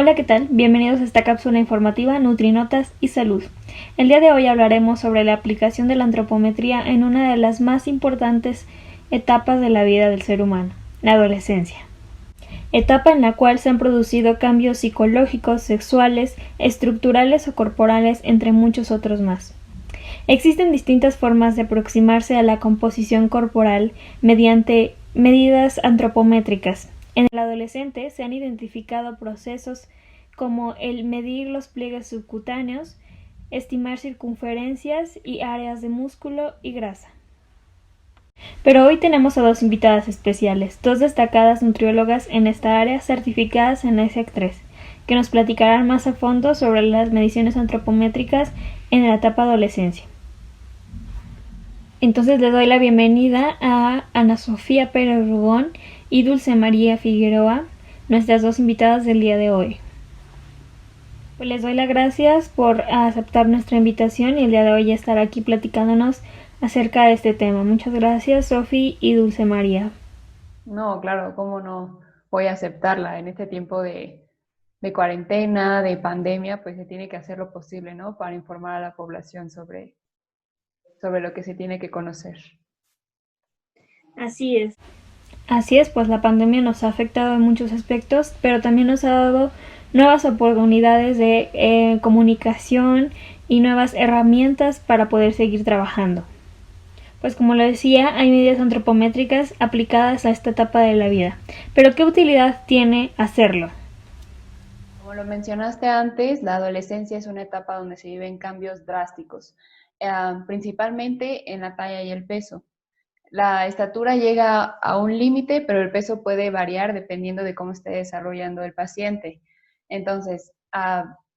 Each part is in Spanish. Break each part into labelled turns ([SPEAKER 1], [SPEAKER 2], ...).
[SPEAKER 1] Hola, ¿qué tal? Bienvenidos a esta cápsula informativa Nutrinotas y Salud. El día de hoy hablaremos sobre la aplicación de la antropometría en una de las más importantes etapas de la vida del ser humano, la adolescencia. Etapa en la cual se han producido cambios psicológicos, sexuales, estructurales o corporales, entre muchos otros más. Existen distintas formas de aproximarse a la composición corporal mediante medidas antropométricas. En el adolescente se han identificado procesos como el medir los pliegues subcutáneos, estimar circunferencias y áreas de músculo y grasa. Pero hoy tenemos a dos invitadas especiales, dos destacadas nutriólogas en esta área certificadas en ISEC 3, que nos platicarán más a fondo sobre las mediciones antropométricas en la etapa adolescencia. Entonces le doy la bienvenida a Ana Sofía Pérez Rugón y Dulce María Figueroa, nuestras dos invitadas del día de hoy. Pues les doy las gracias por aceptar nuestra invitación y el día de hoy estar aquí platicándonos acerca de este tema. Muchas gracias, Sofi y Dulce María.
[SPEAKER 2] No, claro, cómo no voy a aceptarla en este tiempo de cuarentena, de pandemia, pues se tiene que hacer lo posible, ¿no? Para informar a la población sobre lo que se tiene que conocer.
[SPEAKER 1] Así es. Así es, pues la pandemia nos ha afectado en muchos aspectos, pero también nos ha dado nuevas oportunidades de comunicación y nuevas herramientas para poder seguir trabajando. Pues como lo decía, hay medidas antropométricas aplicadas a esta etapa de la vida. Pero ¿qué utilidad tiene hacerlo?
[SPEAKER 2] Como lo mencionaste antes, la adolescencia es una etapa donde se viven cambios drásticos, principalmente en la talla y el peso. La estatura llega a un límite, pero el peso puede variar dependiendo de cómo esté desarrollando el paciente. Entonces,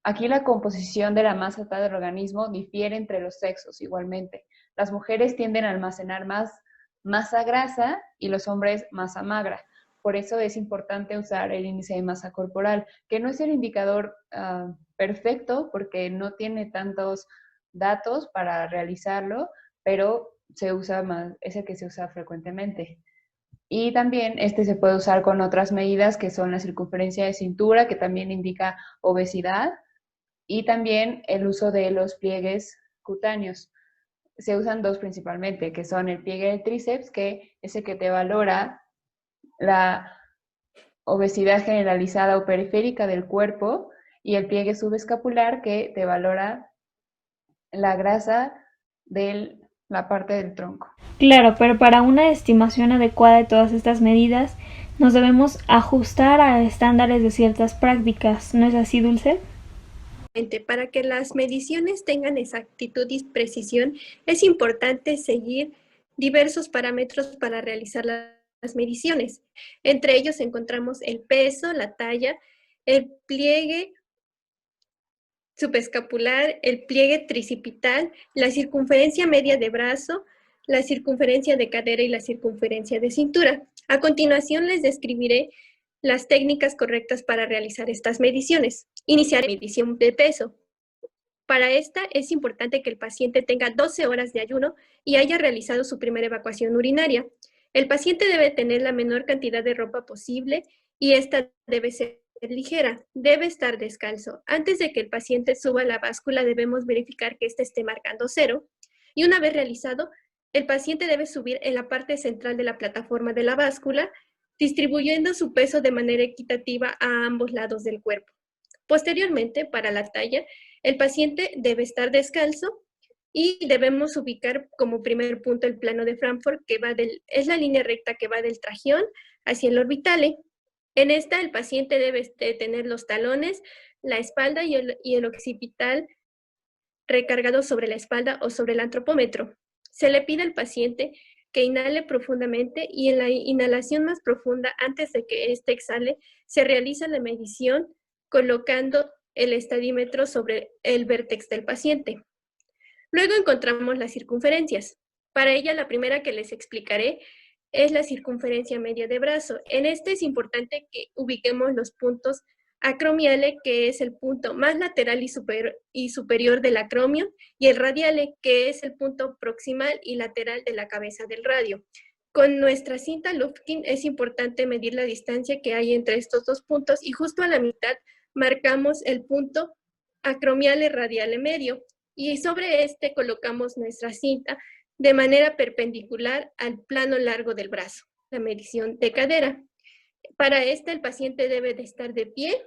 [SPEAKER 2] aquí la composición de la masa total del organismo difiere entre los sexos igualmente. Las mujeres tienden a almacenar más masa grasa y los hombres masa magra. Por eso es importante usar el índice de masa corporal, que no es el indicador perfecto porque no tiene tantos datos para realizarlo, pero se usa más, es el que se usa frecuentemente. Y también este se puede usar con otras medidas que son la circunferencia de cintura, que también indica obesidad, y también el uso de los pliegues cutáneos. Se usan dos principalmente, que son el pliegue del tríceps, que es el que te valora la obesidad generalizada o periférica del cuerpo, y el pliegue subescapular, que te valora la grasa de la parte del tronco.
[SPEAKER 1] Claro, pero para una estimación adecuada de todas estas medidas, nos debemos ajustar a estándares de ciertas prácticas. ¿No es así, Dulce?
[SPEAKER 3] Para que las mediciones tengan exactitud y precisión, es importante seguir diversos parámetros para realizar las mediciones. Entre ellos encontramos el peso, la talla, el pliegue subescapular, el pliegue tricipital, la circunferencia media de brazo, la circunferencia de cadera y la circunferencia de cintura. A continuación les describiré las técnicas correctas para realizar estas mediciones. Iniciar medición de peso. Para esta es importante que el paciente tenga 12 horas de ayuno y haya realizado su primera evacuación urinaria. El paciente debe tener la menor cantidad de ropa posible y esta debe ser ligera, debe estar descalzo. Antes de que el paciente suba a la báscula debemos verificar que ésta esté marcando 0 y una vez realizado, el paciente debe subir en la parte central de la plataforma de la báscula, distribuyendo su peso de manera equitativa a ambos lados del cuerpo. Posteriormente, para la talla, el paciente debe estar descalzo y debemos ubicar como primer punto el plano de Frankfurt, que es la línea recta que va del trajión hacia el orbitale. En esta, el paciente debe tener los talones, la espalda y el occipital recargados sobre la espalda o sobre el antropómetro. Se le pide al paciente que inhale profundamente y en la inhalación más profunda, antes de que éste exhale, se realiza la medición colocando el estadímetro sobre el vértex del paciente. Luego encontramos las circunferencias. Para ella, la primera que les explicaré es la circunferencia media de brazo. En este es importante que ubiquemos los puntos acromiale, que es el punto más lateral y superior del acromio, y el radiale, que es el punto proximal y lateral de la cabeza del radio. Con nuestra cinta Lufkin es importante medir la distancia que hay entre estos dos puntos y justo a la mitad marcamos el punto acromiale radiale medio y sobre este colocamos nuestra cinta de manera perpendicular al plano largo del brazo, la medición de cadera. Para esta, el paciente debe de estar de pie,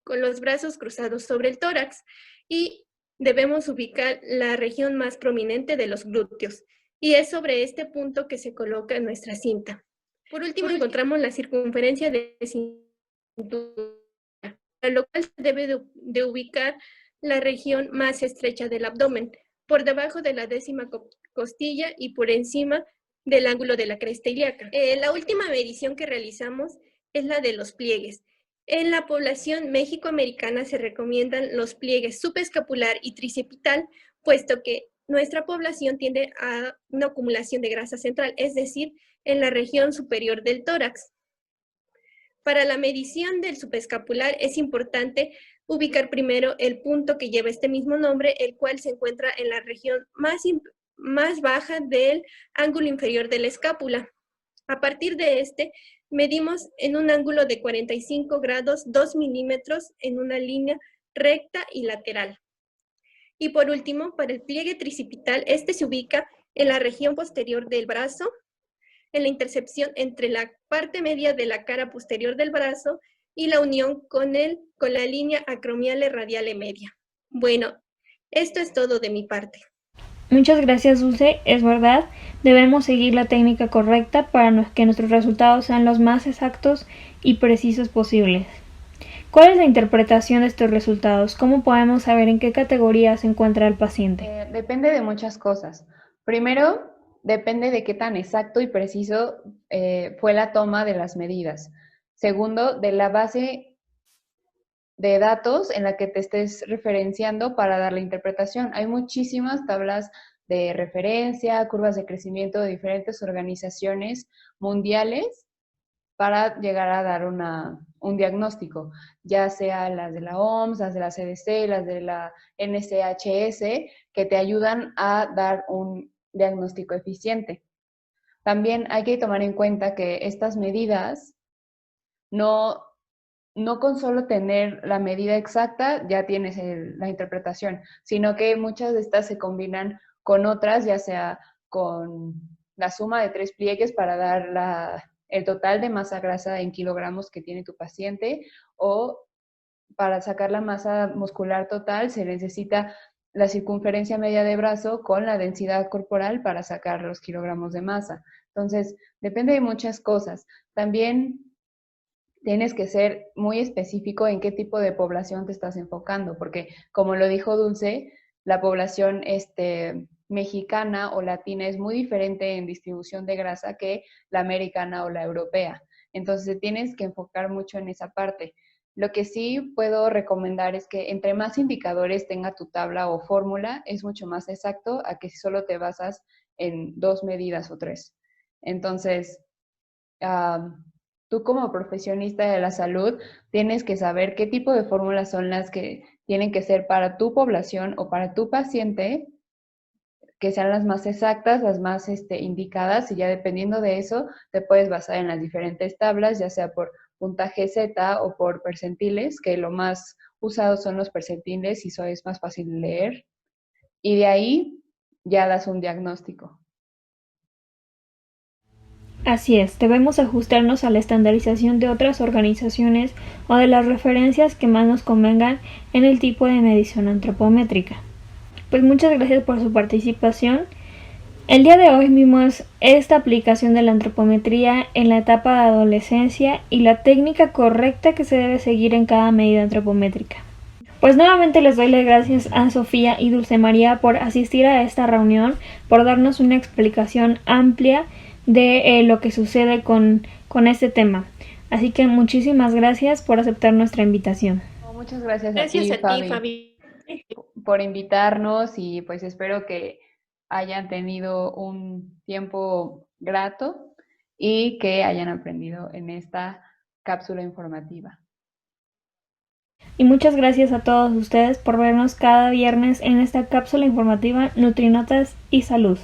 [SPEAKER 3] con los brazos cruzados sobre el tórax y debemos ubicar la región más prominente de los glúteos y es sobre este punto que se coloca nuestra cinta. Por último, encontramos la circunferencia de cintura, para lo cual se debe de ubicar la región más estrecha del abdomen, por debajo de la 10ª costilla y por encima del ángulo de la cresta ilíaca. La última medición que realizamos es la de los pliegues. En la población mexicoamericana se recomiendan los pliegues subescapular y tricipital, puesto que nuestra población tiende a una acumulación de grasa central, es decir, en la región superior del tórax. Para la medición del subescapular es importante ubicar primero el punto que lleva este mismo nombre, el cual se encuentra en la región más baja del ángulo inferior de la escápula. A partir de este, medimos en un ángulo de 45 grados 2 milímetros en una línea recta y lateral. Y por último, para el pliegue tricipital, este se ubica en la región posterior del brazo, en la intercepción entre la parte media de la cara posterior del brazo y la unión con la línea acromiale radiale media. Bueno, esto es todo de mi parte.
[SPEAKER 1] Muchas gracias, Dulce. Es verdad, debemos seguir la técnica correcta para que nuestros resultados sean los más exactos y precisos posibles. ¿Cuál es la interpretación de estos resultados? ¿Cómo podemos saber en qué categoría se encuentra el paciente?
[SPEAKER 2] Depende de muchas cosas. Primero, depende de qué tan exacto y preciso fue la toma de las medidas. Segundo, de la base de datos en la que te estés referenciando para dar la interpretación. Hay muchísimas tablas de referencia, curvas de crecimiento de diferentes organizaciones mundiales para llegar a dar un diagnóstico, ya sea las de la OMS, las de la CDC, las de la NSHS, que te ayudan a dar un diagnóstico eficiente. También hay que tomar en cuenta que estas medidas no con solo tener la medida exacta ya tienes la interpretación, sino que muchas de estas se combinan con otras, ya sea con la suma de 3 pliegues para dar el total de masa grasa en kilogramos que tiene tu paciente, o para sacar la masa muscular total se necesita la circunferencia media de brazo con la densidad corporal para sacar los kilogramos de masa. Entonces, depende de muchas cosas. También tienes que ser muy específico en qué tipo de población te estás enfocando, porque como lo dijo Dulce, la población mexicana o latina es muy diferente en distribución de grasa que la americana o la europea. Entonces tienes que enfocar mucho en esa parte. Lo que sí puedo recomendar es que entre más indicadores tenga tu tabla o fórmula, es mucho más exacto a que si solo te basas en 2 medidas o 3. Entonces, tú como profesionista de la salud tienes que saber qué tipo de fórmulas son las que tienen que ser para tu población o para tu paciente, que sean las más exactas, las más indicadas, y ya dependiendo de eso te puedes basar en las diferentes tablas, ya sea por puntaje Z o por percentiles, que lo más usado son los percentiles y eso es más fácil de leer, y de ahí ya das un diagnóstico.
[SPEAKER 1] Así es, debemos ajustarnos a la estandarización de otras organizaciones o de las referencias que más nos convengan en el tipo de medición antropométrica. Pues muchas gracias por su participación. El día de hoy vimos esta aplicación de la antropometría en la etapa de adolescencia y la técnica correcta que se debe seguir en cada medida antropométrica. Pues nuevamente les doy las gracias a Sofía y Dulce María por asistir a esta reunión, por darnos una explicación amplia de lo que sucede con este tema. Así que muchísimas gracias por aceptar nuestra invitación.
[SPEAKER 2] Muchas gracias
[SPEAKER 3] a ti,
[SPEAKER 2] Fabi, por invitarnos, y pues espero que hayan tenido un tiempo grato y que hayan aprendido en esta cápsula informativa.
[SPEAKER 1] Y muchas gracias a todos ustedes por vernos cada viernes en esta cápsula informativa Nutrinotas y Salud.